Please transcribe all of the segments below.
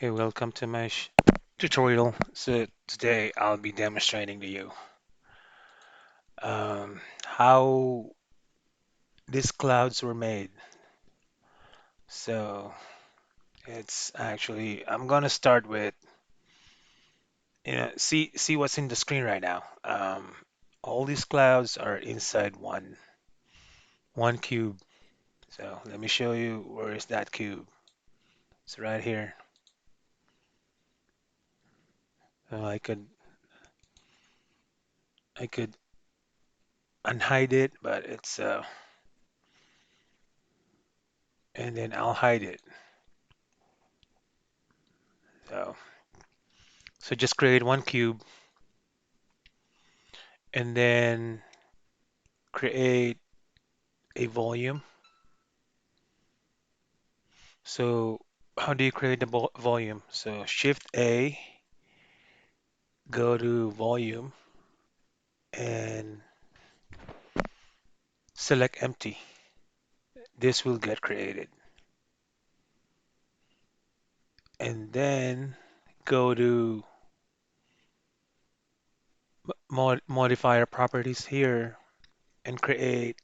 Okay, welcome to my tutorial. So today I'll be demonstrating to you how these clouds were made. So it's actually I'm gonna start with see what's in the screen right now. All these clouds are inside one cube. So let me show you where is that cube. It's right here. So I could unhide it, but it's and then I'll hide it. So so just create one cube and then create a volume. So how do you create the volume? So Shift A, go to volume and select empty. This will get created. And then go to modifier properties here and create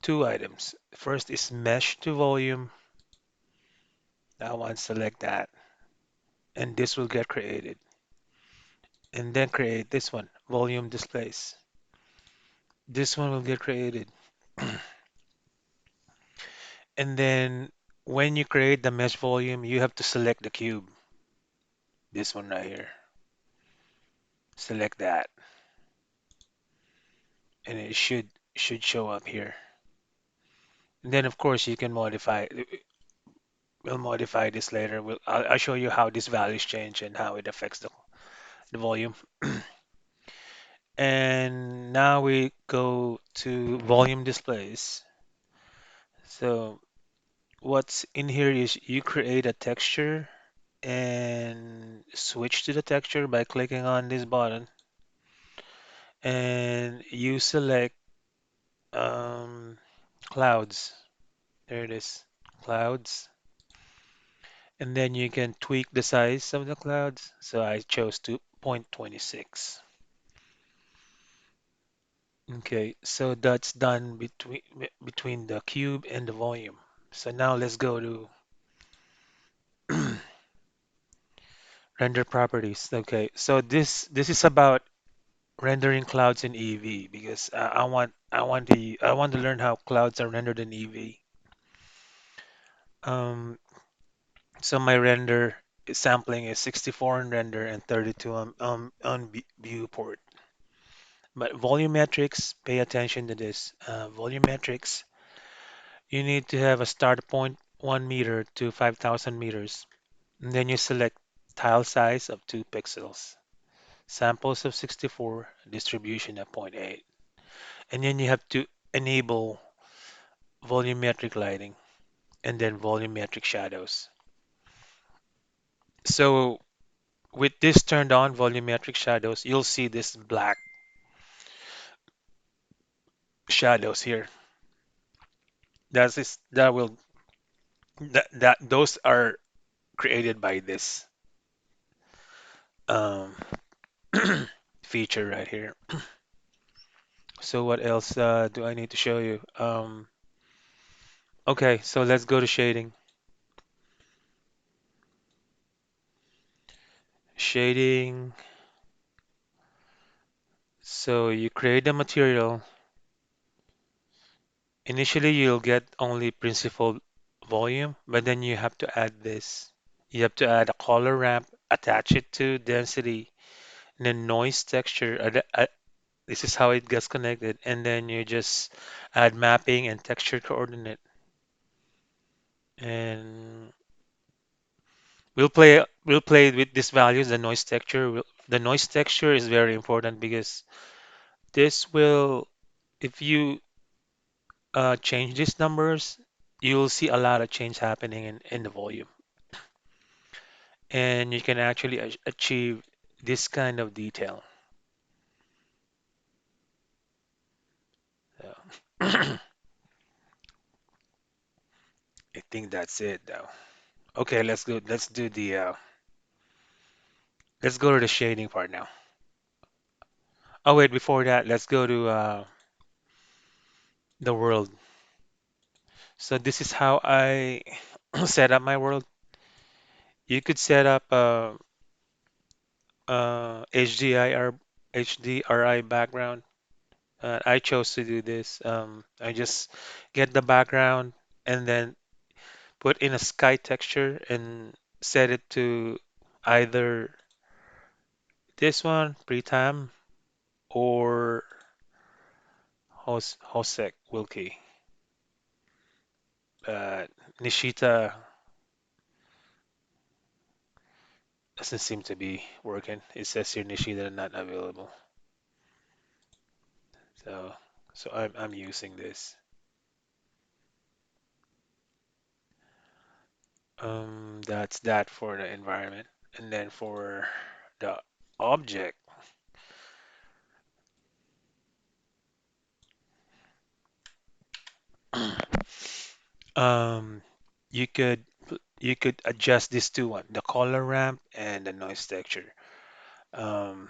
two items. First is mesh to volume. That one, select that. And this will get created. And then create this one, volume displace. This one will get created. And then when you create the mesh volume, you have to select the cube. This one right here. Select that, and it should show up here. And then of course you can modify. We'll modify this later. I'll show you how these values change and how it affects the volume. And now we go to volume displays. So what's in here is you create a texture and switch to the texture by clicking on this button, and you select um, clouds. There it is, clouds. And then you can tweak the size of the clouds. So I chose to 0.26. Okay, so that's done between the cube and the volume. So now let's go to render properties. Okay, so this is about rendering clouds in Eevee because I want to learn how clouds are rendered in Eevee. Um, so my render sampling is 64 on render and 32 on viewport. But volumetrics, pay attention to this. Volumetrics, you need to have a start point 1 meter to 5,000 meters. And then you select tile size of 2 pixels, samples of 64, distribution of zero point 0.8. And then you have to enable volumetric lighting and then volumetric shadows. So with this turned on, volumetric shadows, you'll see this black shadows here. That will that those are created by this um, feature right here. So what else do I need to show you? Okay, so let's go to shading. Shading. So you create the material. Initially, you'll get only principal volume, but then you have to add this. You have to add a color ramp, attach it to density, and then noise texture. This is how it gets connected, and then you just add mapping and texture coordinate. And we'll play with these values, the noise texture. The noise texture is very important because this will, if you change these numbers, you'll see a lot of change happening in the volume. And you can actually achieve this kind of detail. So, I think that's it though. Okay, let's go to the shading part now. Oh wait, before that, let's go to the world. So this is how I set up my world. You could set up HDRI background. I chose to do this. I just get the background and then put in a sky texture and set it to either this one, Pritam, or Hosek Wilkie. But Nishita doesn't seem to be working. It says here Nishita not available. So I'm using this. That's that for the environment. And then for the object, um, you could you could adjust these two one, the color ramp and the noise texture. Um,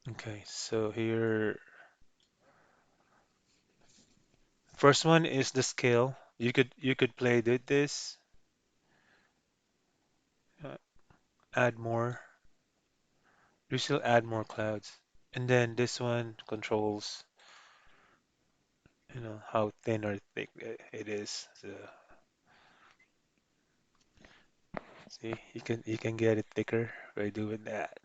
okay, so here, first one is the scale. You could play this, uh, add more. You still add more clouds, and then this one controls, how thin or thick it is. So see, you can get it thicker by doing that.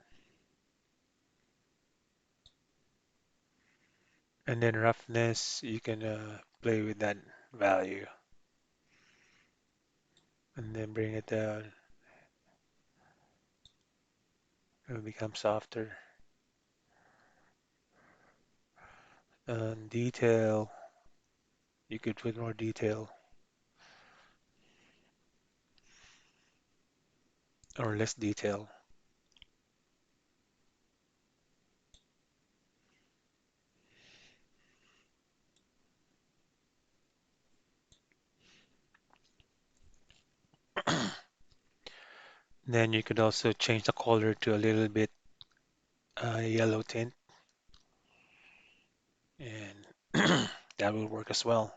And then roughness, you can play with that value and then bring it down. It will become softer. Detail, you could put more detail or less detail. Then you could also change the color to a little bit yellow tint, and that will work as well.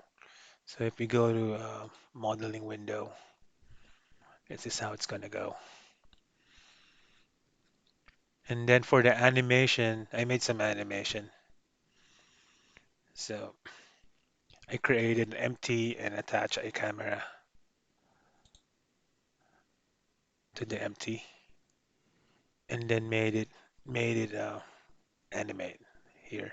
So if we go to modeling window, this is how it's gonna go. And then for the animation, I made some animation. So I created an empty and attached a camera to the empty, and then made it animate here.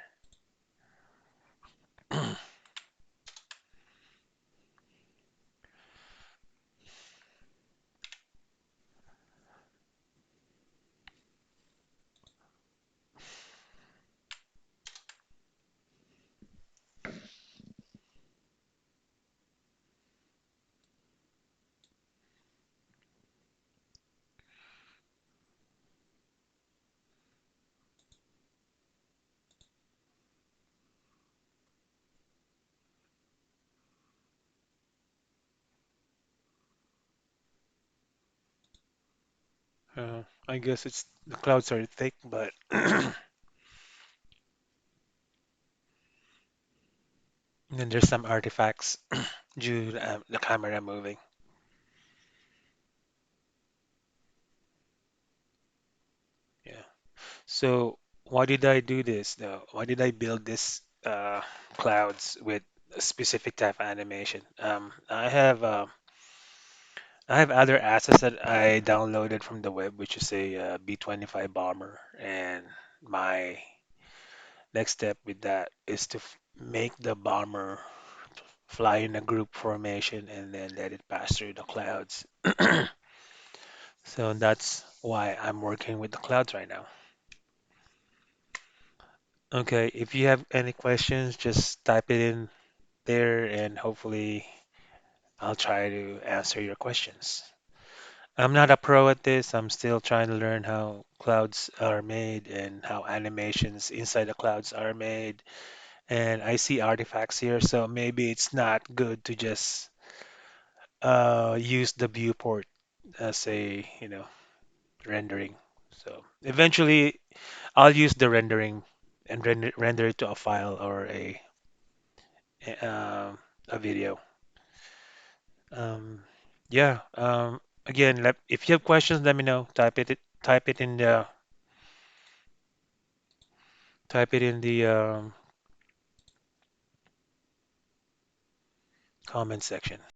I guess it's the clouds are thick, but and then there's some artifacts due to the camera moving. Yeah. So why did I do this though? Why did I build this clouds with a specific type of animation? I have other assets that I downloaded from the web, which is a B-25 bomber, and my next step with that is to make the bomber fly in a group formation and then let it pass through the clouds. So that's why I'm working with the clouds right now. Okay, if you have any questions, just type it in there and hopefully I'll try to answer your questions. I'm not a pro at this. I'm still trying to learn how clouds are made and how animations inside the clouds are made. And I see artifacts here, so maybe it's not good to just use the viewport as a, rendering. So eventually, I'll use the rendering and render it to a file or a video. Um, yeah. Again, if you have questions, let me know. Type it in the comment section.